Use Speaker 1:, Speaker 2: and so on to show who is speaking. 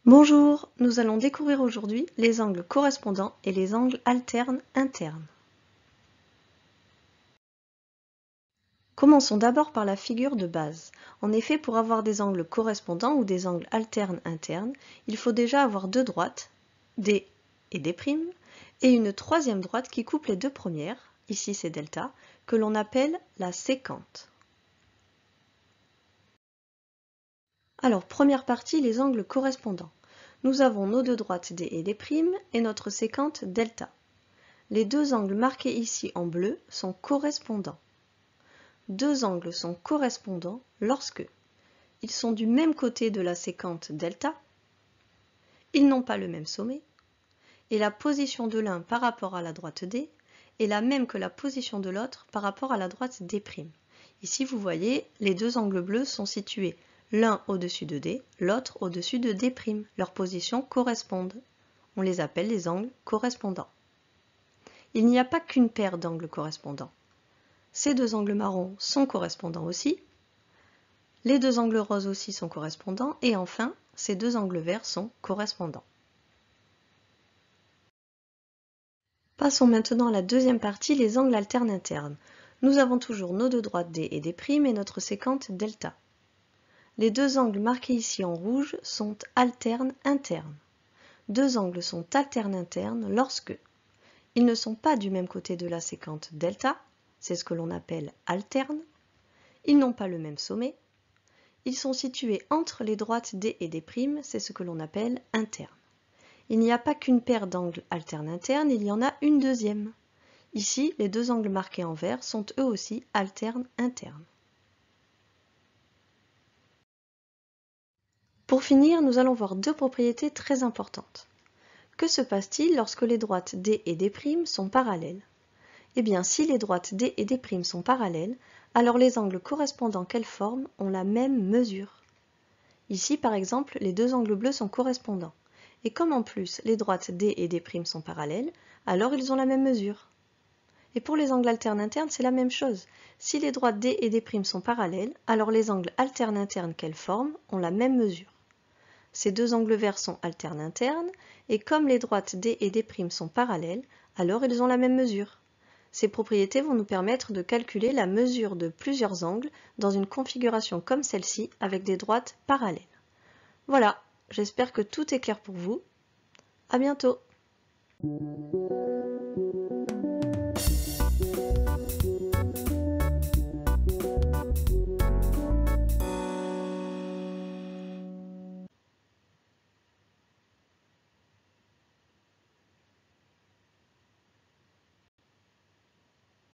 Speaker 1: Bonjour, nous allons découvrir aujourd'hui les angles correspondants et les angles alternes internes. Commençons d'abord par la figure de base. En effet, pour avoir des angles correspondants ou des angles alternes internes, il faut déjà avoir deux droites, D et D', et une troisième droite qui coupe les deux premières, ici c'est delta, que l'on appelle la sécante. Alors, première partie, les angles correspondants. Nous avons nos deux droites D et D' et notre sécante delta. Les deux angles marqués ici en bleu sont correspondants. Deux angles sont correspondants lorsque ils sont du même côté de la sécante delta, ils n'ont pas le même sommet, et la position de l'un par rapport à la droite D est la même que la position de l'autre par rapport à la droite D'. Ici, vous voyez, les deux angles bleus sont situés l'un au-dessus de D, l'autre au-dessus de D'. Leurs positions correspondent. On les appelle les angles correspondants. Il n'y a pas qu'une paire d'angles correspondants. Ces deux angles marrons sont correspondants aussi. Les deux angles roses aussi sont correspondants. Et enfin, ces deux angles verts sont correspondants. Passons maintenant à la deuxième partie, les angles alternes internes. Nous avons toujours nos deux droites D et D' et notre sécante delta. Les deux angles marqués ici en rouge sont alternes internes. Deux angles sont alternes internes lorsque ils ne sont pas du même côté de la sécante delta, c'est ce que l'on appelle alterne, ils n'ont pas le même sommet, ils sont situés entre les droites D et D', c'est ce que l'on appelle interne. Il n'y a pas qu'une paire d'angles alternes internes, il y en a une deuxième. Ici, les deux angles marqués en vert sont eux aussi alternes internes. Pour finir, nous allons voir deux propriétés très importantes. Que se passe-t-il lorsque les droites D et D' sont parallèles? Eh bien, si les droites D et D' sont parallèles, alors les angles correspondants qu'elles forment ont la même mesure. Ici, par exemple, les deux angles bleus sont correspondants. Et comme en plus les droites D et D' sont parallèles, alors ils ont la même mesure. Et pour les angles alternes internes, c'est la même chose. Si les droites D et D' sont parallèles, alors les angles alternes internes qu'elles forment ont la même mesure. Ces deux angles verts sont alternes internes, et comme les droites D et D' sont parallèles, alors ils ont la même mesure. Ces propriétés vont nous permettre de calculer la mesure de plusieurs angles dans une configuration comme celle-ci avec des droites parallèles. Voilà, j'espère que tout est clair pour vous. À bientôt!